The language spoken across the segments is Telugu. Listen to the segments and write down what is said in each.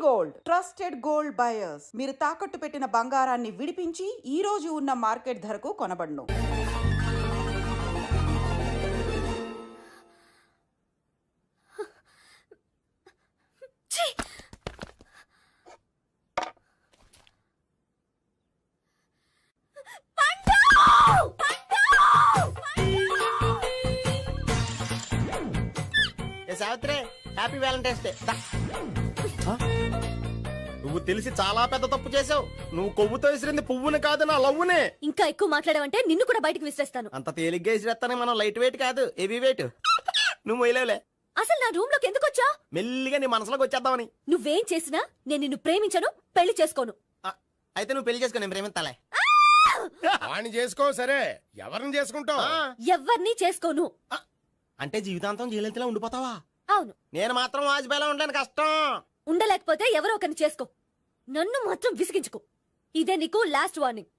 Gold trusted gold buyers. మీరు తాకట్టు పెట్టిన బంగారాన్ని విడిపించి ఈ రోజు ఉన్న మార్కెట్ ధరకు కొనబడును. Savitri, happy Valentine's day. నువ్వు తెలిసి చాలా పెద్ద తప్పు చేసావు. నువ్వు కొవ్వుతో విసిరింది పువ్వుని కాదు, నా లవ్వునే. ఇంకా ఎక్కువ మాట్లాడావంటే నిన్ను కూడా బయటకు విసిరేస్తాను. అంత తేలిగ్గా విసిరేస్తానే, మనం లైట్ వెయిట్ కాదు, హెవీ వెయిట్. నువ్వు మొయ్యలేవులే. అసలు నా రూమ్ లోకి ఎందుకు వచ్చా? మెల్లిగా నీ మనసులోకి వచ్చేద్దామని. నువ్వేం చేసినా నేను నిన్ను ప్రేమించను, పెళ్లి చేసుకోను. అయితే నువ్వు పెళ్లి చేసుకో, నేను ప్రేమిస్తాలే. వాణ్ణి చేసుకో. సరే, ఎవరిని చేసుకుంటావు? ఎవ్వరిని చేసుకోను. అంటే జీవితాంతం జైలెంతలా ఉండిపోతావా? అవును. నేను మాత్రం వాజ్పేయిలా ఉండడానికి కష్టం. ఉండలేకపోతే ఎవరో ఒకరిని చేసుకో, నన్ను మాత్రం విసిగించుకో. ఇదే నీకు లాస్ట్ వార్నింగ్.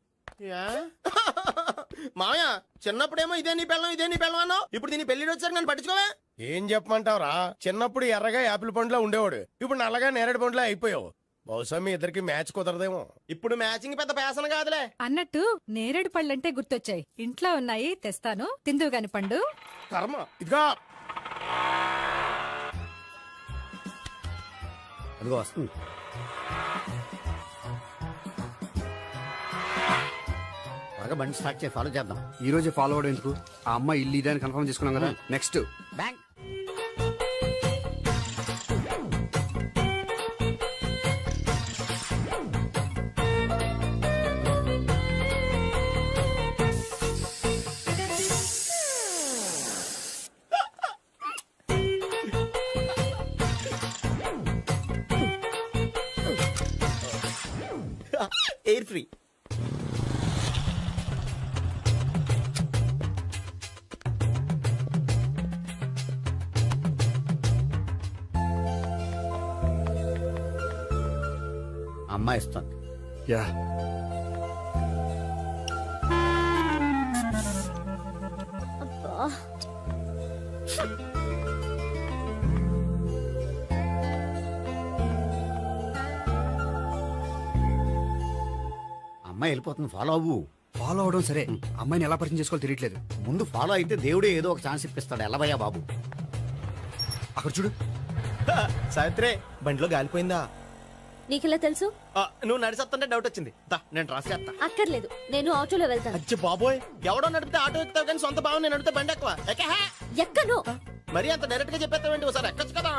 మామయ్య, చిన్నప్పుడేమో ఇదే నీ పెళ్ళం అన్నావు. ఇప్పుడు దీని పెళ్లి వచ్చాక నన్ను పట్టించుకోవా? ఏం చెప్పమంటావురా? చిన్నప్పుడు ఎర్రగా యాపిల్ పండులో ఉండేవాడు, ఇప్పుడు నల్లగా నేరేడు పండులో అయిపోయావు. బహుశా మీ ఇద్దరికి మ్యాచ్ కుదరదేమో. ఇప్పుడు మ్యాచింగ్ పెద్ద పేసన కాదులే. అన్నట్టు నేరేడు పళ్ళంటే గుర్తొచ్చాయి. ఇంట్లో ఉన్నాయి, తెస్తాను, తిందువు గాని పండు. కర్మ. ఇదిగా అదిగో వస్తుంది. త్వరగా బండి స్టార్ట్ చేసి ఫాలో చేద్దాం. ఈ రోజే ఫాలో అవడం ఎందుకు? ఆ అమ్మాయి ఇల్లు ఇదని కన్ఫర్మ్ చేసుకున్నాం కదా. Next bank. Air free. అమ్మాయి ఇస్తుంది. యా, అబ్బా, అమ్మాయి వెళ్ళిపోతుంది, ఫాలో అవ్వు. ఫాలో అవడం సరే, అమ్మాయిని ఎలా పరిచయం చేసుకోవాలో తెలియట్లేదు. ముందు ఫాలో అయితే దేవుడే ఏదో ఒక ఛాన్స్ ఇప్పిస్తాడు. ఎల్లవయ్యా బాబు. అక్కడ చూడు. సావిత్రి, బండిలో గాలిపోయిందా? నీకెలా తెలుసు? నువ్వు నడిచేస్తుంటే డౌట్ వచ్చింది. నేను ట్రాస్ చేస్తా. అక్కర్లేదు, నేను ఆటోలో వెళ్తాను. అచ్చి బాబోయ్, ఎవడో నడిపితే ఆటో ఎక్కుతావు కానీ సొంత భావం నేను నడిపితే బండి ఎక్కువ. ఎక్కను. మరి అంత డైరెక్ట్ గా చెప్పేస్తావేంటి? ఒకసారి ఎక్కొచ్చు కదా.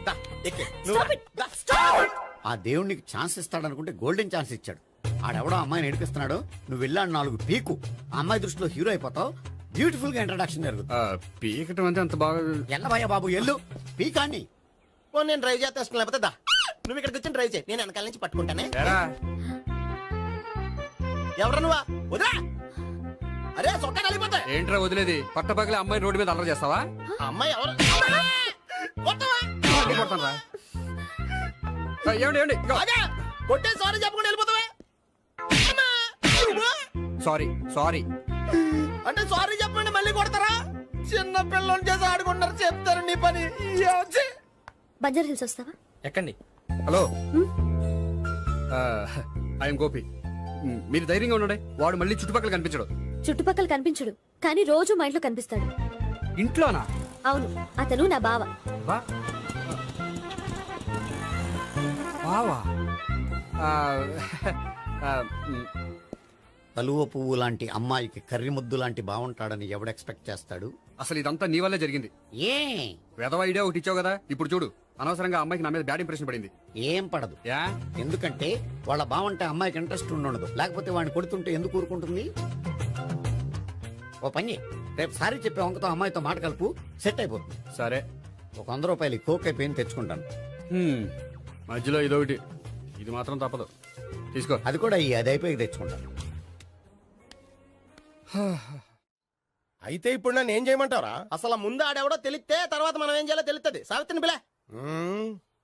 దా, ఎక్కే. Stop it. The, stop it. ఆ దేవుడు నీకు ఛాన్స్ ఇస్తాడు అనుకుంటే గోల్డెన్ ఛాన్స్ ఇచ్చాడు. ఆడెవడో అమ్మాయిని నడిపిస్తున్నాడు, నువ్వు వెళ్ళాడు 4 పీకు. ఆ అమ్మాయి దృష్టిలో హీరో అయిపోతావు. బ్యూటిఫుల్ గా ఇంట్రడక్షన్ జరుగుతుంది. పీకటం అంటే అంత బాగా. ఎల్లవయ్యా బాబు, ఎల్లు పీకాన్ని. నేను డ్రైవ్ చేస్తాను, లేకపోతే దా నువ్వు ఇక్కడికి వచ్చి డ్రైవ్ చేయి, నేను వెనకాల నుంచి పట్టుకుంటానే. ఎవరు నువ్వా? వదిలా. అరే చొక్కా కలిపోతా. ఏంట్రా వదిలేది? పట్టపగలే అమ్మాయి రోడ్డు మీద అల్లరి చేస్తావా? అమ్మాయి ఎవరు? కొడతాను రా. ఏమండి ఏమండి, కొట్టే సారీ చెప్పకుండా వెళ్ళిపోతావా? Sorry sorry. అంటే సారీ చెప్పండి మళ్ళీ కొడతారా? చిన్న పిల్లలు చేసి ఆడుకుంటారు, చెప్తారు నీ పని. బంజారా హిల్స్ వస్తావా? ఎక్కండి. Hello, I'm Gopi. మీరు ధైర్యంగా ఉండండి. వాడు మళ్ళీ చుట్టుపక్కల కనిపించడు. చుట్టుపక్కల కనిపించడు, కానీ రోజు మా ఇంట్లో కనిపిస్తాడు. ఇంట్లోనా? అవును, అతను నా బావ. వా బావా. కలువ పువ్వు లాంటి అమ్మాయికి కర్రి ముద్దు లాంటి బాగుంటాడని ఎవడు ఎక్స్పెక్ట్ చేస్తాడు? అసలు ఇదంతా నీ వల్లే జరిగింది. ఏ వెధవ ఐడియా ఒకటి ఇచ్చావు కదా, ఇప్పుడు చూడు. అనవసరంగా అమ్మాయికి నా మీద బ్యాడ్ ఇంప్రెషన్ పడింది. ఏం పడదు. యా, ఎందుకంటే వాళ్ళ బావంటే అమ్మాయికి ఇంట్రెస్ట్ ఉండదు. లేకపోతే వాడిని కొడుతుంటే ఎందుకు ఊరుకుంటుంది? ఓ పని, రేపు సారీ చెప్పే వంకతో అమ్మాయితో మాట కలుపు, సెట్ అయిపోతుంది. సరే. ఒక 100 రూపాయలు కోక్ అయిపోయింది, తెచ్చుకుంటాను. మధ్యలో ఇదొకటి, ఇది మాత్రం తప్పదు. తీసుకో. అది కూడా అది అయిపోయి తెచ్చుకుంటాను. అయితే ఇప్పుడు నన్ను ఏం చేయమంటావరా? అసలు ముందు ఆడెవడో తెలిస్తే తర్వాత మనం ఏం చేయాలో తెలుస్తుంది. సావిత్రిని పిల్ల.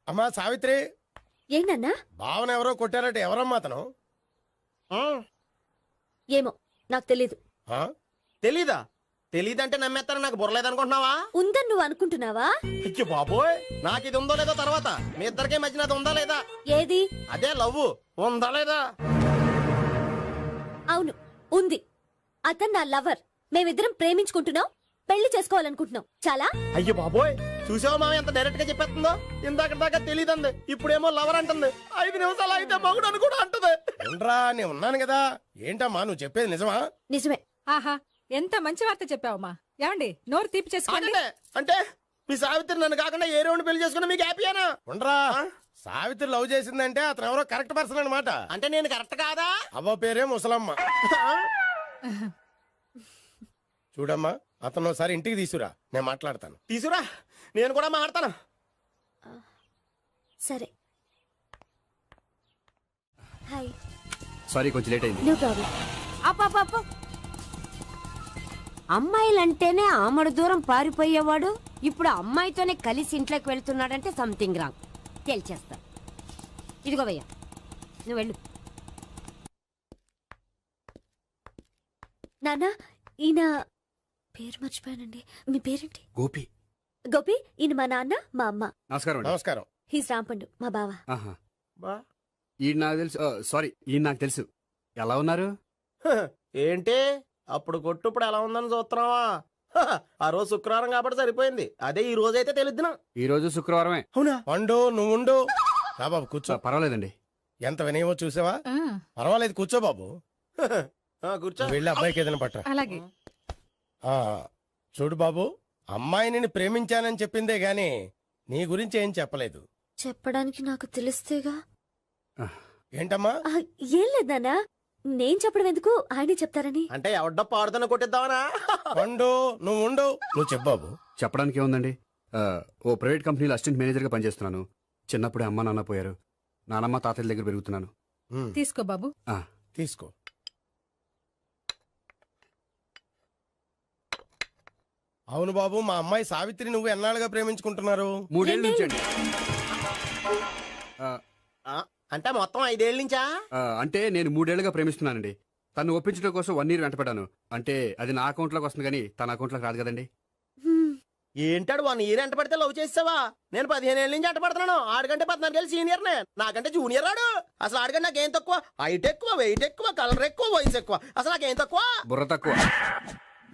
అమ్మా సావిత్రి, ఏంటన్నా? భావన ఎవరో కొట్టారట. ఎవరమ్మా అతను? ఏమో, నాకు తెలీదు. తెలీదా? తెలియదంటే నమ్మేస్తాను నాకు బుర్రలేదనుకుంటున్నావా? ఉందని నువ్వు అనుకుంటున్నావా? అయ్యో బాబోయ్, నాకు ఇది ఉందో లేదో తర్వాత. మీ ఇద్దరికే మధ్యన అది ఉందా లేదా? ఏది? అదే లవ్ ఉందా లేదా? అవును, ఉంది. అతను నా లవర్. మేమిద్దరం ప్రేమించుకుంటున్నాం, పెళ్లి చేసుకోవాలనుకుంటున్నాం. చాలా అయ్యో బాబోయ్, చూసావా మామ ఎంత డైరెక్ట్ గా చెప్పేస్తుందో? ఇందాక దాకా తెలియదండి, ఇప్పుడేమో లవర్ అంటుంది. 5 నిమిషాలు అయితే మగుడు అని కూడా అంటుంది. ఏంట్రా నేను ఉన్నాను కదా. ఏంటమ్మా నువ్వు చెప్పేది నిజమా? నిజమే. ఆహా ఎంత మంచి వార్త చెప్పావమ్మా. ఏమండి నోరు తీపి చేసుకోండి. ఆగండి. అంటే మీ సావిత్రి నన్ను కాకుండా ఏ రౌండ్ పెళ్లి చేసుకున్నా మీకు హ్యాపీయేనా? ఉండరా. సావిత్రి లవ్ చేసిందంటే అతను ఎవరో కరెక్ట్ పర్సన్ అనమాట. అంటే నేను కరెక్ట్ కాదా? అవ్వ పేరే ముసలమ్మ. చూడమ్మా అతను ఒకసారి ఇంటికి తీసుకురా, నేను మాట్లాడతాను. తీసురా, నేను కూడా మాడతాను. సరే. హాయ్. సారీ కొంచెం లేట్ అయింది. No problem. అప్ప అమ్మాయిలంటేనే ఆమడు దూరం పారిపోయేవాడు ఇప్పుడు అమ్మాయితోనే కలిసి ఇంట్లోకి వెళ్తున్నాడంటే సంథింగ్ రాంగ్ తేల్చేస్తా. ఇదిగో భయ్యా, నువ్వు వెళ్ళు. నాన్న, ఈయన పేరు మర్చిపోయానండి. మీ పేరేంటి? గోపి. గోపి. ఈయన మా నాన్న, మా అమ్మ. నమస్కారం అండి. నమస్కారం. హీస్ రాంపండు, మా బావ. ఆహా. బా. ఈయన నాకు తెలుసు. సారీ, ఈయన నాకు తెలుసు. ఎలా ఉన్నారు? ఏంటి అప్పుడు కొట్టు ఇప్పుడు ఎలా ఉందని చూస్తున్నావా? ఆ రోజు శుక్రవారం కాబట్టి సరిపోయింది. అదే ఈ రోజు అయితే తెలుద్దునా. ఈ రోజు శుక్రవారమే. అవునా? పండు నువ్వు ఉండు. రా బాబు కూర్చో. పర్వాలేదండి. ఎంత వినయమో చూసావా? ఆ, పర్వాలేదు కూర్చో బాబు. కూర్చో. నువ్వు వెళ్ళి అబ్బాయికి ఏదైనా పట్టరా. అలాగే. ఆ, చూడు బాబు, అమ్మాయి నిన్ను ప్రేమించానని చెప్పిందే గాని నీ గురించి ఏం చెప్పలేదు. చెప్పడానికి నాకు తెలిస్తేగా. ఏంటమ్మా? ఆ, ఏం లేదు నాన్న, నేను చెప్పడం ఎందుకు, ఆయనే చెప్తారని. అంటే ఎవడ్డో పాడుతున్నా కొట్టిద్దామనా? పండు నువ్వు ఉండు. నువ్వు చెప్పు బాబు. చెప్పడానికి ఏముందండి, ఓ ప్రైవేట్ కంపెనీలో అసిస్టెంట్ మేనేజర్గా పనిచేస్తున్నాను. చిన్నప్పుడే అమ్మ నాన్న పోయారు. నానమ్మ తాతయ్య దగ్గర పెరుగుతున్నాను. ఉమ్, తీసుకో బాబు. ఆ, తీసుకో. అవును బాబు, మా అమ్మాయి సావిత్రి నువ్వు ఎన్నాళ్ళుగా ప్రేమించుకుంటున్నారు? 3 ఏళ్ళ నుంచి అండి. అంటే మొత్తం 5 ఏళ్ళ నుంచా? అంటే నేను 3 ఏళ్ళుగా ప్రేమిస్తున్నానండి. తను ఒప్పించడం కోసం 1 year వెంటపడ్డాను. అంటే అది నా అకౌంట్లోకి వస్తుంది కానీ తన అకౌంట్లోకి రాదు కదండి. హ్మ్. ఏంటాడు 1 year ఎంట పడితే లవ్ చేసావా? నేను 15 ఏళ్ళ నుంచి ఎంట పడుతున్నాను. ఆడికంటే 14 ఏళ్ళు సీనియర్ నే, నాకంటే జూనియర్ ఆడు. అసలు ఆడికంటే నాకేం తక్కువ? హైట్ ఎక్కువ, వెయిట్ ఎక్కువ, కలర్ ఎక్కువ, వయసు ఎక్కువ. అసలు నాకేం తక్కువ? బుర్ర తక్కువ.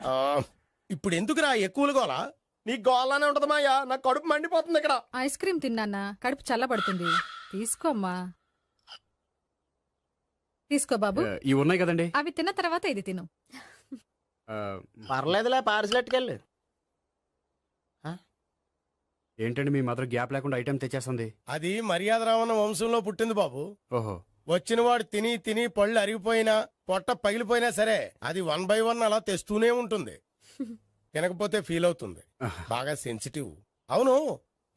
ఆ, ఇప్పుడు ఎందుకురా ఎక్కువలు గోలా? నీకు గోళ్ళనే ఉంటది మాయా, నాకు కడుపు మండిపోతుంది ఇక్కడ. ఐస్ క్రీమ్ తిన్నానా, కడుపు చల్లబడుతుంది. తీసుకోమ్మా. తీసుకో బాబు. ఇవి ఉన్నాయి కదండి. అవి తిన్న తర్వాత ఇది తిను. ఆ, పర్లేదులే, పార్సిలెట్కెళ్ళి. ఏంటండి మీ మదర్ గ్యాప్ లేకుండా ఐటెం తెచ్చేస్తుంది? అది మర్యాద రావణ వంశంలో పుట్టింది బాబు. ఓహో. వచ్చిన వాడు తిని తిని పళ్ళు అరిగిపోయినా పొట్ట పగిలిపోయినా సరే అది 1 by 1 అలా తెస్తూనే ఉంటుంది. తినకపోతే ఫీల్ అవుతుంది. బాగా సెన్సిటివ్. అవును,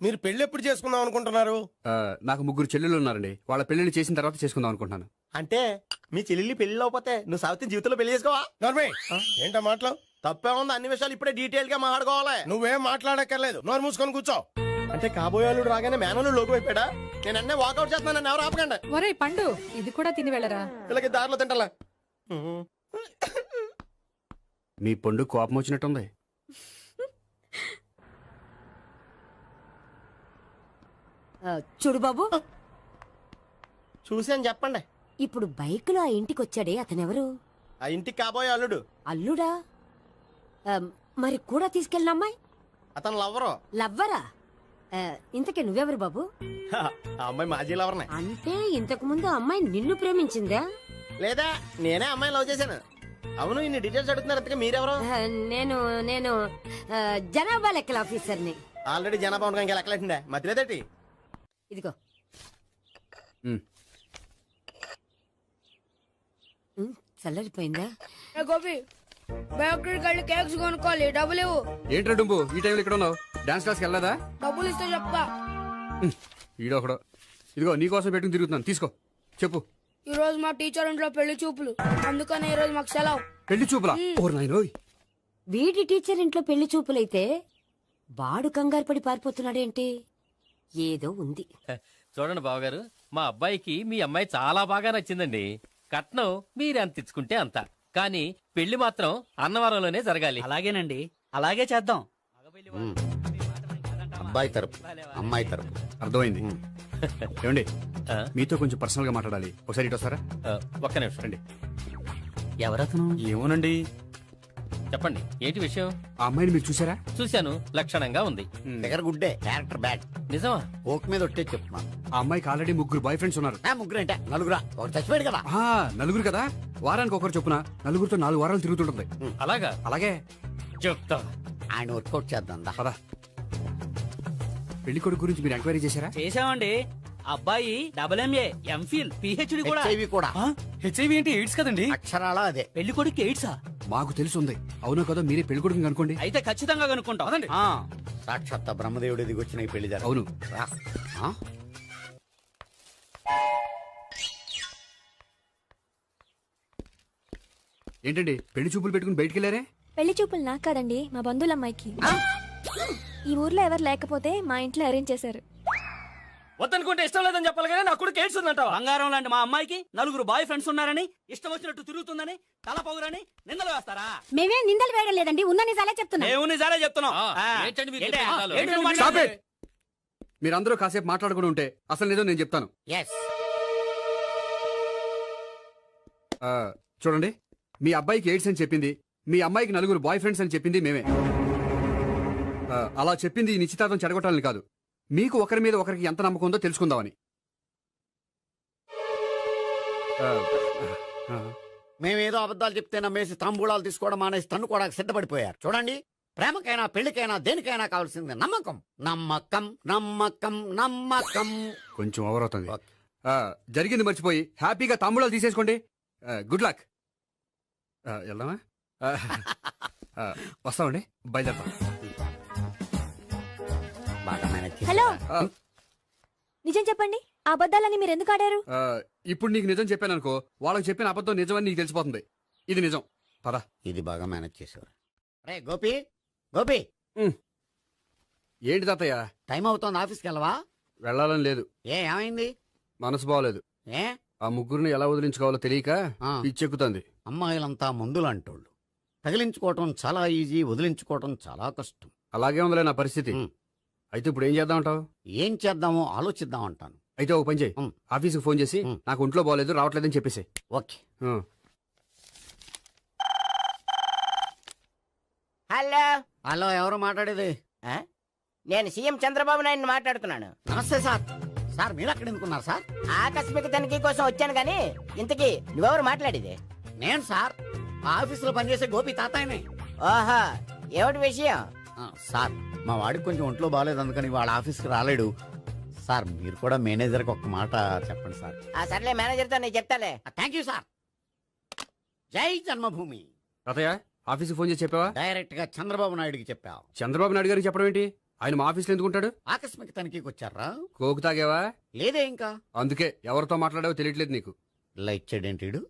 మీరు పెళ్లి ఎప్పుడు చేసుకుందాం అనుకుంటున్నారు? నాకు 3 చెల్లెళ్ళు ఉన్నారండి. వాళ్ళ పెళ్లిని చేసిన తర్వాత చేసుకుందాం అనుకుంటున్నాను. అంటే మీ చెల్లెల్ని పెళ్లి లేకపోతే నువ్వు సావిత్రి జీవితంలో పెళ్లి చేసుకోవా? నోర్మే, ఏంటా మాటలు? తప్పే ఉంది, అన్ని విషయాలు ఇప్పుడే డీటెయిల్ గా మాట్లాడుకోవాలి. నువ్వేం మాట్లాడక్కర్లేదు, నోరు మూసుకొని కూర్చో. అంటే కాబోయేవాళ్ళు రాగానే మేనలు లోకి అయిపోయాడా? నేను అన్నీ వాకౌట్ చేస్తున్నాను, నన్ను ఎవరు ఆపకండి. ఒరేయ్ పండు, ఇది కూడా తిని వెళ్ళరా. వీళ్ళకి దారిలో తింటలా. మీ పండు కోపం వచ్చినట్టుంది. చూడు బాబు, చూసి అని చెప్పండి. ఇప్పుడు బైక్లో ఆ ఇంటికి వచ్చాడే అతనెవరు? ఆ ఇంటికి కాబోయే అల్లుడు. అల్లుడా? మరి కూడా తీసుకెళ్ళిన అమ్మాయి అతను లవ్వరు. లవ్వరా? ఇంతకీ నువ్వెవరు బాబు? ఆ అమ్మాయి మాజీ లవర్నే. అంటే ఇంతకు ముందు అమ్మాయి నిన్ను ప్రేమించిందా? లేదా నేనే అమ్మాయి లవ్ చేశాను. అవును, ఇన్ని డీటెయిల్స్ అడుగుతున్నారు. ఇంతకీ మీరెవరు? నేను నేను జనాభా లెక్కల ఆఫీసర్ని. ఆల్రెడీ జనాభా ఉండగా ఇంకా లెక్కలేటండే మధ్యలేదేటి? ఇదిగో. ఉమ్. చల్లరిపోయిందా? గోపి, బయోక్రెడిట్ కార్డు కేక్స్ కొనుక్కోవాలి, డబ్బులు ఇవ్వు. ఏంట్రా డుంబు ఈ టైంలో ఇక్కడ ఉన్నావు? డాన్స్ క్లాస్కి వెళ్ళదా? డబ్బులు ఇస్తే చెప్తా. ఈడొకడు. ఇదిగో నీకోసం పెట్టుకుని తిరుగుతున్నాను, తీసుకో. చెప్పు. ఈ రోజు మా టీచర్ ఇంట్లో పెళ్లి చూపులు, అందుకని ఈ రోజు మాకు సెలవు. పెళ్లి చూపులా? ఓర్ నాయనోయ్. వీడి టీచర్ ఇంట్లో పెళ్లి చూపులైతే వాడు కంగారు పడి పారిపోతున్నాడేంటి? ఏదో ఉంది. చూడండి బావగారు, మా అబ్బాయికి మీ అమ్మాయి చాలా బాగా నచ్చిందండి. కట్నం మీరు ఎంత ఇచ్చుకుంటే అంత. కానీ పెళ్లి మాత్రం అన్నవరంలోనే జరగాలి. అలాగేనండి, అలాగే చేద్దాం. అబ్బాయి తరపు అమ్మాయి తరపు. అర్థమైంది. ఏమండి ఆ, మీతో కొంచెం పర్సనల్ గా మాట్లాడాలి. ఒకసారి ఇటు వస్తారా? ఆ, ఒక్క నిమిషం రండి. ఎవరతను? ఏమోనండి. చెప్పండి, ఏంటి విషయం? ఆ అమ్మాయిని మీరు చూసారా? చూశాను, లక్షణంగా ఉంది. ఫిగర్ గుడ్డే, క్యారెక్టర్ బ్యాడ్. నిజమా? ఓక్ మీద ఒట్టే చెప్తున్నాను. ఆ అమ్మాయికి ఆల్రెడీ 3 బాయ్ ఫ్రెండ్స్ ఉన్నారు. ముగ్గురు అంటే నలుగురా, ఒకటి చచ్చిపోయాడు కదా. ఆ, నలుగురు కదా, వారానికి ఒకరు చొప్పున నలుగురితో 4 వారాలు తిరుగుతుంటుంది. అలాగా? అలాగే. చెప్తా. ఆయన వర్కౌట్ చేద్దాం దా. పదా. పెళ్లి కొడుకు గురించి మీరు ఎంక్వైరీ చేశారా? చేసామండి. అబ్బాయి MA, MPhil, PhD కూడా. HIV కూడా. హెచ్ఐవి అంటే ఎయిడ్స్ కదండి. అక్షరాల అదే. పెళ్లి కొడుకు ఎయిడ్సా? మాకు తెలుసుంది. అవునో కదా, మీరే పెళ్లి కొడుకుని అనుకోండి. అయితే ఖచ్చితంగా కనుక్కుంటాం. సాక్షాత్ బ్రహ్మదేవుడి దిగి వచ్చిన ఈ పెళ్లి జరగదు. అవును. రా. ఆ? ఏంటండి పెళ్లి చూపులు పెట్టుకుని బయటికి వెళ్ళారే? పెళ్లి చూపులు నాకు కాదండి, మా బంధువుల అమ్మాయికి. ఈ ఊర్లో ఎవరు లేకపోతే మా ఇంట్లో అరేంజ్ చేశారు. వద్దనుకుంటే ఇష్టం లేదని చెప్పాలి కానీ నా కొడుకు ఎయిడ్స్ ఉందంటావా? బంగారం లాంటి మా అమ్మాయికి 4 బాయ్ ఫ్రెండ్స్ ఉన్నారని, ఇష్టం వచ్చినట్టు తిరుగుతుందని, తల పొగరని నిందలు వేస్తారా? మేమే నిందలు వేయడం లేదండి, ఉన్న నిజాలే చెప్తున్నా. మేము నిజాలే చెప్తున్నాం. ఆ, ఏంటండి మీరు ఏంటి? చెప్పే నిజాలు? ఏంటి నువ్వు Stop మాట్లాడేది? it! మీరందరూ కాసేపు మాట్లాడుకుని ఉంటే అసలు నిజం నేను చెప్తాను. Yes. ఆ, చూడండి, మీ అబ్బాయికి ఎయిడ్స్ అని చెప్పింది, మీ అమ్మాయికి 4 బాయ్ ఫ్రెండ్స్ అని చెప్పింది మేమే. అలా చెప్పింది ఈ నిశ్చితార్థం చెడగొట్టాలని కాదు, మీకు ఒకరి మీద ఒకరికి ఎంత నమ్మకం ఉందో తెలుసుకుందామని. ఆ, ఆ, మేమేదో అబద్ధాలు చెప్తే నమ్మేసి తాంబూలాలు తీసుకోవడం మానేసి తన్నుకోవడానికి సిద్ధపడిపోయారు. చూడండి, ప్రేమకైనా పెళ్లికైనా దేనికైనా కావాల్సింది నమ్మకం. నమ్మకం నమ్మకం నమ్మకం. కొంచెం ఓవర్ అవుతుంది. ఓకే. జరిగింది మర్చిపోయి హ్యాపీగా తాంబూలాలు తీసేసుకోండి. Good luck. వెళ్దామా? వస్తామండి, బయలుదేరతాం. బాగా మేనేజ్ చేశారు. హలో, నిజం చెప్పండి, ఆ అబద్ధాలని మీరు ఎందుకు ఆడారు? ఇప్పుడు నీకు నిజం చెప్పాను అనుకో, వాళ్ళకి చెప్పిన అబద్ధం నిజమని నీకు తెలిసిపోతుంది. ఇది నిజం. పదా. ఇది బాగా మేనేజ్ చేసేవారు. రే గోపి, గోపి, ఏంటి తాతయ్య? టైం అవుతోంది, ఆఫీస్కి వెళ్ళవా? వెళ్ళాలని లేదు. ఏమైంది? మనసు బాగోలేదు. ఏ ఆ ముగ్గురిని ఎలా వదిలించుకోవాలో తెలియక ఆ. పిచ్చెక్కుతుంది. అమ్మాయిలంతా మందులంటోళ్ళు. తగిలించుకోవటం చాలా ఈజీ, వదిలించుకోవటం చాలా కష్టం. అలాగే ఉందిలే నా పరిస్థితి. ఉమ్. అయితే ఇప్పుడు ఏం చేద్దామంటావు? ఏం చేద్దామో ఆలోచిద్దాం అంటాను. అయితే ఒక పని చేయి, ఉమ్. ఆఫీస్కి ఫోన్ చేసి ఉమ్. నాకు ఒంట్లో బాగోలేదు రావట్లేదని చెప్పేసి. ఓకే. హలో, హలో, ఎవరు మాట్లాడేది? నేను సీఎం చంద్రబాబు నాయుడు మాట్లాడుతున్నాను. నమస్తే సార్. సార్ మీరు అక్కడ ఎందుకున్నారు సార్? ఆకస్మిక తనిఖీ కోసం వచ్చాను గానీ ఇంతకీ నువ్వెవరు మాట్లాడేది? నేను సార్, ఆ ఆఫీసులో పనిచేసే గోపి తాతాయనే. ఓహో, ఏమిటి విషయం? సార్, మా వాడికి కొంచెం ఒంట్లో బాగాలేదు, అందుకని వాళ్ళ ఆఫీస్కి రాలేడు. సార్ మీరు కూడా మేనేజర్కి ఒక మాట చెప్పండి సార్. ఆ సర్లే, మేనేజర్తో నేను చెప్తాలే. Thank you sir. జై జన్మభూమి. తాతయ్య, ఆఫీస్కి ఫోన్ చేసి చెప్పావా? డైరెక్ట్ గా చంద్రబాబు నాయుడుకి చెప్పావు. చంద్రబాబు నాయుడు గారికి చెప్పడం ఏంటి? ఆయన మా ఆఫీస్లో ఎందుకుంటాడు? ఆకస్మిక తనిఖీకి వచ్చారా? కోకు తాగావా? లేదే ఇంకా. అందుకే ఎవరితో మాట్లాడావో తెలియట్లేదు నీకు. లైట్ చేయడేంటిడు,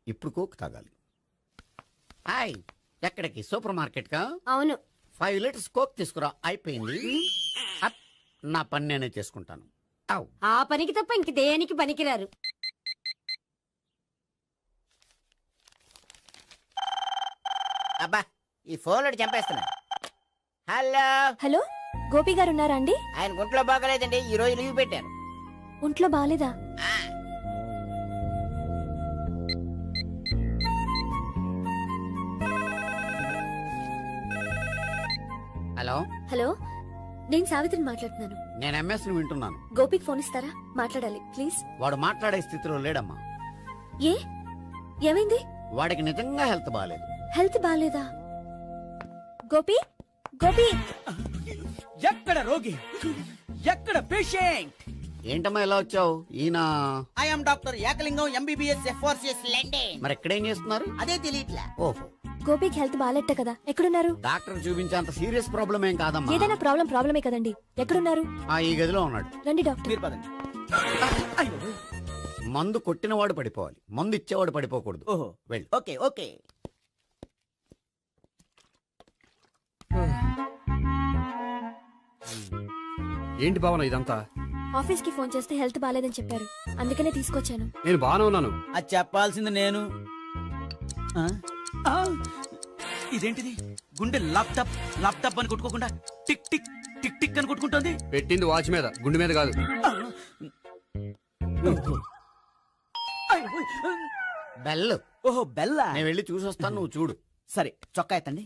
ఇప్పుడు కోక్ తాగాలి. హాయ్, ఎక్కడికి? సూపర్ మార్కెట్ కా? అవును. 5 లీటర్స్ కోక్ తీసుకురా. అయిపోయింది. అప్, నా పని నేనే చేసుకుంటాను. ఔ. ఆ పనికి తప్ప ఇంక దేనికి పనికిరారు. అబ్బా, ఈ ఫోన్ లో చంపేస్తున్నా. హలో, హలో, గోపి గారు ఉన్నారా అండి? ఆయన గుంట్లో బాగలేదండి, ఈ రోజు లీవ్ పెట్టారు. ఒంట్లో బాలేదా? హలో, హలో, నేను సావిత్రిని మాట్లాడుతున్నాను. నేను ఎంఎస్ని వింటున్నాను. గోపికి ఫోన్ ఇస్తారా? మాట్లాడాలి ప్లీజ్. వాడు మాట్లాడే స్థితిలో లేడమ్మా. ఏ, ఏమైంది? వాడికి నిజంగా హెల్త్ బాగాలేదు. హెల్త్ బాలేదా? గోపి, గోపి, ఎక్కడ రోగి, ఎక్కడ పేషెంట్? ఏంటమ్మా ఇలా వచ్చావు? ఈయన I'm doctor Ekalingam MBBS FRCS London. మరి ఎక్కడేం చేస్తున్నారు? అదే తెలియట్లే. ఓహో, గోపికి హెల్త్ బాలేట కదా, ఎక్కడున్నారు? డాక్టర్ చూపించేంత సీరియస్ ప్రాబ్లం ఏం కాదమ్మా. ఏదైనా ప్రాబ్లమే కదండి, ఎక్కడున్నారు? ఈ గదిలో ఉన్నాడు. రండి డాక్టర్. మీరు పదండి. మందు కొట్టినవాడు పడిపోవాలి, మందు ఇచ్చేవాడు పడిపోకూడదు. ఓహో, వెళ్ళు. Okay okay. ఏంటి భావన ఇదంతా? ఆఫీస్ కి ఫోన్ చేస్తే హెల్త్ బాలేదని చెప్పారు, అందుకనే తీసుకొచ్చాను. నేను బాగానే ఉన్నాను. అది చెప్పాల్సింది నేను. ఇదేంటిది గుండె ల్యాప్టాప్ ల్యాప్టాప్ అని కొట్టుకోకుండా టిక్ టిక్ టిక్ టిక్ అని కొట్టుకుంటుంది. పెట్టింది వాచ్ మీద గుండె మీద కాదు. బెల్. ఓహో బెల్లా. నేను వెళ్ళి చూసొస్తాను, నువ్వు చూడు. సరే చొక్కా ఎత్తండి.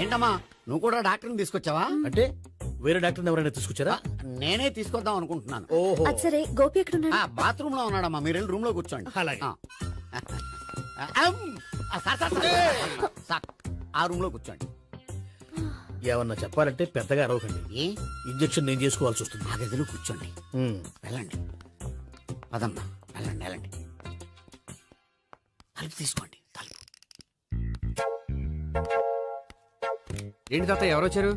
ఏంటమ్మా నువ్వు కూడా డాక్టర్ని తీసుకొచ్చావా? అంటే వేరే డాక్టర్ ఎవరైనా తీసుకొచ్చారా? నేనే తీసుకొద్దాం అనుకుంటున్నాను. ఓహో, అది సరే గోపి ఎక్కడున్నాడు? బాత్రూమ్ లో ఉన్నాడమ్మా, మీరు వెళ్ళి రూమ్ లో కూర్చోండి. అలాగే. సార్ ఆ రూమ్ లో కూర్చోండి. ఏమన్నా చెప్పాలంటే పెద్దగా అరవకండి. ఏ ఇంజెక్షన్ నేను చేసుకోవాల్సి వస్తుంది. ఆ గదిలో కూర్చోండి. వెళ్ళండి పదమ్మా, వెళ్ళండి వెళ్ళండి. తలుపు తీసుకోండి, తలుపు. ఏంటి తాత ఎవరు వచ్చారు?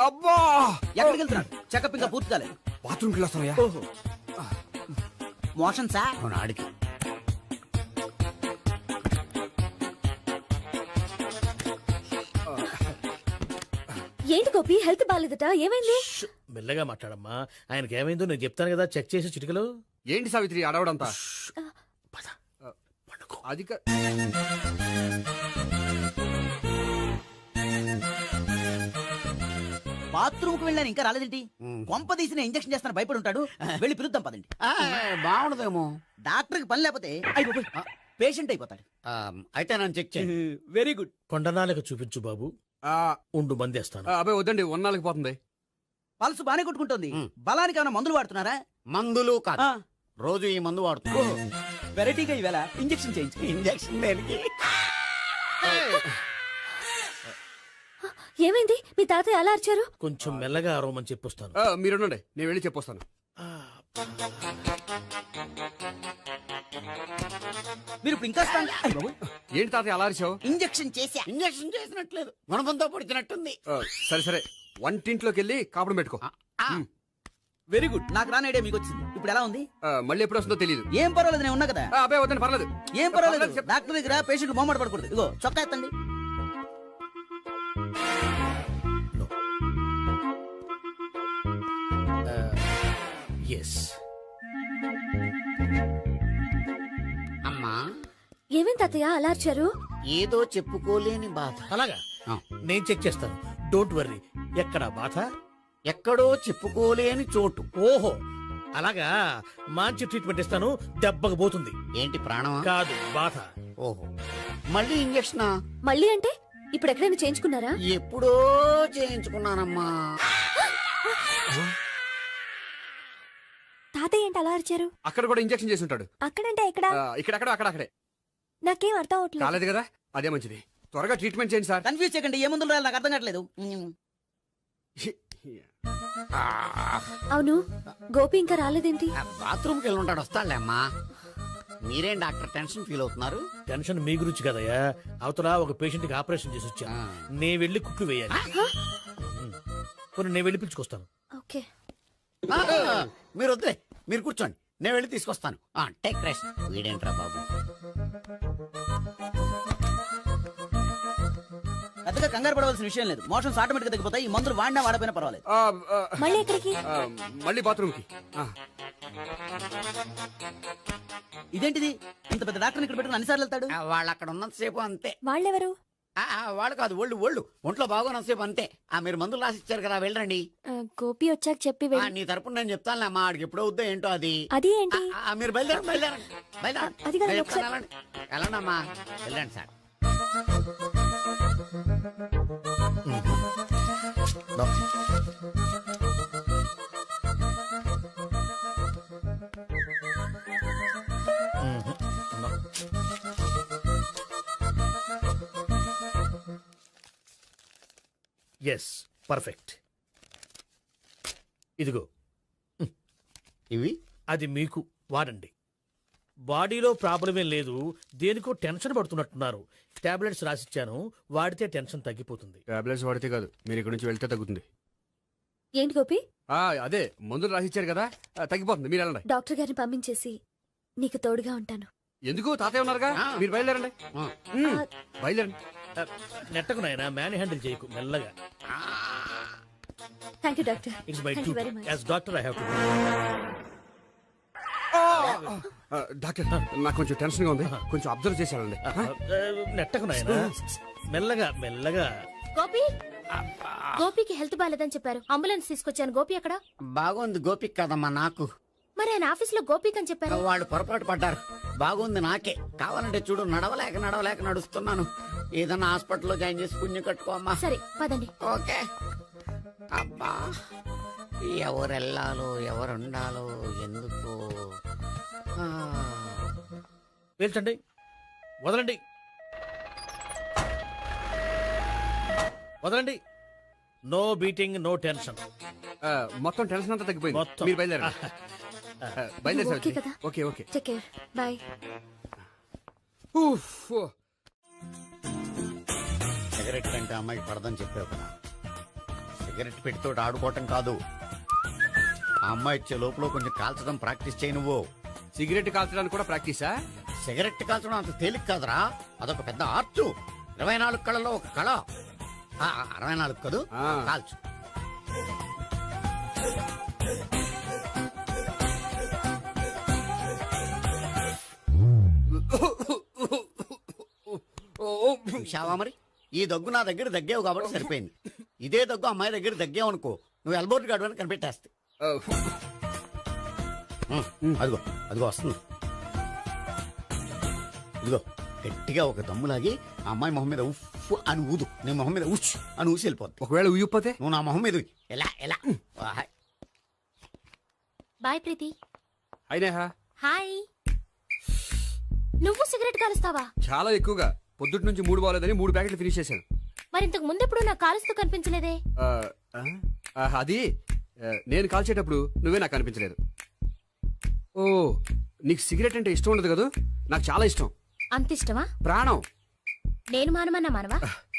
అబ్బా, ఎక్కడికి వెళ్తున్నాడు? చెకప్ ఇంకా పూర్తి కాలేదు. బాత్రూమ్కి వెళ్ళొస్తానయ్యా. ఓహో మోషన్ సార్. అవును ఆడికి. ఏంటి గోపి హెల్త్ బాగాలేదట, ఏమైంది? మెల్లగా మాట్లాడమ్మా. ఆయనకి ఏమైందో నేను చెప్తాను కదా, చెక్ చేసి చిటికలు. ఏంటి సావిత్రి అడవడంతా? పద, పండుకో. అది బాత్రూమ్ కు వెళ్ళాను ఇంకా రాలేదేంటి? కొంప తీసిన ఇంజక్షన్ చేస్తాను భయపడి ఉంటాడు. వెళ్ళి పిలుద్దాం పదండి. బాగుండదేమో. డాక్టర్ కి పని లేకపోతే పేషెంట్ అయిపోతాడు. అయితే నన్ను చెక్ చేయండి. Very good. కొండనాలకు చూపించు బాబు, ఉండు మందేస్తాను. అబ్బాయి వద్దండి, ఉన్నాళ్ళకి పోతుంది. పల్స్ బానే కొట్టుకుంటుంది. బలానికి ఏమైనా మందులు వాడుతున్నారా? మందులు కాదు, రోజు ఈ మందు వాడుతున్నా. వెరైటీగా ఈవేళ ఇంజక్షన్ చేయించు. ఇంజక్షన్ దేనికి? ఏమైంది? మీ తాతయ్య అలా అరిచారు? కొంచెం మెల్లగా అరవమని చెప్పొస్తాను. మీరుండండి, నేను వెళ్ళి చెప్పొస్తాను. మీరు ఇప్పుడు ఇంకా strong. అయ్ బాబోయ్. ఏంటి తాతయ్య అలా అరిచావు? ఇంజక్షన్ చేశా. ఇంజక్షన్ చేసినట్లేదు, గుణపంతో పొడిచినట్టుంది. సరే సరే, వంటింట్లోకి వెళ్ళి కాపుడు పెట్టుకో. Very good. నాకు రాని ఐడియా మీకు వచ్చింది. ఇప్పుడు ఎలా ఉంది? మళ్ళీ ఎప్పుడు వస్తుందో తెలియదు. ఏం పర్వాలేదు, నేను ఉన్నా కదా. అబ్బాయి వద్దండి, పర్లేదు. ఏం పర్వాలేదు. డాక్టర్ దగ్గర పేషెంట్ మొహమాట పడకూడదు. ఇగో చొక్కా ఎత్తండి. ఎస్. అమ్మా ఏమైంది తాతయ్య అలా అరిచారు? ఏదో చెప్పుకోలేని బాధ. అలాగా, ఆ. నేను చెక్ చేస్తాను. Don't worry. ఎక్కడ బాధ? ఎక్కడో చెప్పుకోలేని చోటు. ఓహో, అలాగా. మంచి ట్రీట్మెంట్ ఇస్తాను, దెబ్బకు పోతుంది. ఏంటి ప్రాణమా? కాదు, బాధ. ఓహో, మళ్ళీ ఇంజక్షనా? మళ్ళీ అంటే ఇప్పుడు ఎక్కడైనా చేయించుకున్నారా? ఎప్పుడో చేయించుకున్నానమ్మా. తాతయ్య ఏంటి అలా అరిచారు? అక్కడ కూడా ఇంజక్షన్ చేసి ఉంటాడు. అక్కడంటే ఎక్కడ? ఇక్కడక్కడ అక్కడే. నాకేం అర్థం అవట్లేదు. కాలేదు కదా, అదే మంచిది. త్వరగా ట్రీట్మెంట్ చేయండి సార్. కన్ఫ్యూజ్ చేయకండి. ఏ మందులు రాయాలి నాకు అర్థం కావట్లేదు. అవును, గోపి ఇంకా రాలేదేంటి? బాత్రూమ్కి వెళ్ళి ఉంటాడు, వస్తాడులే అమ్మా. మీరేం డాక్టర్ టెన్షన్ ఫీల్ అవుతున్నారు? టెన్షన్ మీ గురించి కదయ్యా. అవతల ఒక పేషెంట్ కి ఆపరేషన్ చేసి వచ్చా. నేను వెళ్ళి కుట్లు వేయాలి. కొన్ని నేను వెళ్ళి పిలుచుకొస్తాను. ఓకే. మీరు వద్దులే, మీరు కూర్చోండి, నేను వెళ్ళి తీసుకొస్తాను. Take rest. వీడేంట్రా బాబు. పెద్దగా కంగారు పడవలసిన విషయం లేదు. మోషన్స్ ఆటోమేటిక్ గా తగ్గిపోతాయి. ఈ మందులు వాడినా వాడపోయినా పర్వాలేదు. మళ్ళీ ఎక్కడికి? మళ్ళీ బాత్రూమ్కి. ఇదేంటిది? ఇంత పెద్ద డాక్టర్ ఇక్కడ పెట్టుకుని అన్నిసార్లు వెళ్తాడు. వాళ్ళు అక్కడ ఉన్నంతసేపు అంతే. వాళ్ళెవరు? వాళ్ళు కాదు, ఒంట్లో బాగోనంతసేపు అంతే. మీరు మందులు రాసి ఇచ్చారు కదా, వెళ్ళండి. గోపి వచ్చాక చెప్పి నీ తరపున నేను చెప్తానులే అమ్మా. ఆడికి ఎప్పుడో వద్దో ఏంటో అది. అది ఏంటి? మీరు బయలుదేరండి. అది కాదు, నేను ఒకసారి- చెప్తాను, వెళ్ళండి అమ్మా, వెళ్ళండి సార్. Yes, perfect. ఇదిగో, ఇవి అది మీకు వాడండి. బాడీలో ప్రాబ్లం ఏం లేదు, దేనికో టెన్షన్ పడుతున్నట్టున్నారు. టాబ్లెట్స్ రాసిచ్చాను, వాడితే టెన్షన్ తగ్గిపోతుంది. టాబ్లెట్స్ వాడితే కాదు, మీరు ఇక్కడ నుంచి వెళ్తే తగ్గుతుంది. ఏంటి గోపి? అదే మందులు రాసిచ్చారు కదా, తగ్గిపోతుంది. మీరు వెళ్ళండి. డాక్టర్ గారిని పంపించేసి నీకు తోడుగా ఉంటాను. ఎందుకు? తాతయ్య ఉన్నారుగా, మీరు బయలుదేరండి. బయలుదేరండి. నెట్టకు నాయనా, మ్యాన్ హ్యాండిల్ చేయకు, మెల్లగా. Thank you doctor. It's my Thank you very duty much. As doctor. I have to. Doctor నాకు కొంచెం టెన్షన్ గా ఉంది, కొంచెం అబ్జర్వ్ చేసేయాలండి. నెట్టకు నాయన, మెల్లగా మెల్లగా. గోపి గోపికి హెల్త్ బాలేదని చెప్పారు, అంబులెన్స్ తీసుకొచ్చాను. గోపి అక్కడ? బాగుంది గోపిక్ కదమ్మా నాకు. మరి ఆయన ఆఫీస్ లో గోపిక్ అని చెప్పారు. వాళ్ళు పొరపాటు పడ్డారు. బాగుంది నాకే. కావాలంటే చూడు, నడవలేక నడుస్తున్నాను. ఏదన్నా హాస్పిటల్లో జాయిన్ చేసి పుణ్యం కట్టుకోమ్మా. సరే పదండి. ఓకే. అబ్బా, ఎవరెళ్ళాలో ఎవరుండాలో ఎందుకు. పేల్చండి, వదలండి, వదలండి. No beating, no tension. మొత్తం టెన్షన్ అంతా తగ్గిపోయింది. మొత్తం. మీరు బయలుదేరండి. బయలుదేరి ఓకే కదా? Okay okay. Take care, bye. Cigarette కంటే అమ్మాయికి పడదని చెప్పావు కదా. సిగరెట్ పెట్టితో ఆడుకోవటం కాదు, ఆ అమ్మాయి ఇచ్చే లోపల కొంచెం కాల్చడం ప్రాక్టీస్ చేయి నువ్వు. సిగరెట్ కాల్చడానికి కూడా ప్రాక్టీసా? సిగరెట్ కాల్చడం అంత తేలిక కాదురా, అదొక పెద్ద ఆర్ట్. 24 కళలో ఒక కళ. 64 కదూ, కాల్చు. చూశావా మరి, ఈ దగ్గు నా దగ్గర దగ్గేవు కాబట్టి సరిపోయింది. ఇదే దగ్గు అమ్మాయి దగ్గర దగ్గేవు అనుకో, నువ్వు ఎల్బోర్డ్ గాడు అని కనిపెట్టేస్తే. అదిగో అదిగో వస్తుంది. ఇదిగో గట్టిగా ఒక దమ్ములాగి ఆ అమ్మాయి మొహం మీద ఉఫ్ అని ఊదు, నీ మొహం మీద ఉచ్ అని ఊసి వెళ్ళిపోద్ది. ఒకవేళ ఊయకపోతే నువ్వు నా మొహం మీద ఉయ్. ఎలా ఎలా. బాయ్ ప్రీతి. అయినా హాయ్. నువ్వు సిగరెట్ కాలుస్తావా? చాలా ఎక్కువగా. పొద్దుటి నుంచి 3 బాలేదని 3 ప్యాకెట్లు ఫినిష్ చేశాను. మరి ఇంతకు ముందెప్పుడు నాకు కాలుస్తూ కనిపించలేదే? అది నేను కాల్చేటప్పుడు నువ్వే నాకు అనిపించలేదు. ఓ, నీకు సిగరెట్ అంటే ఇష్టం ఉండదు కదా? నాకు చాలా ఇష్టం. అంత ఇష్టమా? ప్రాణం. నేను మానమన్నా మానవా?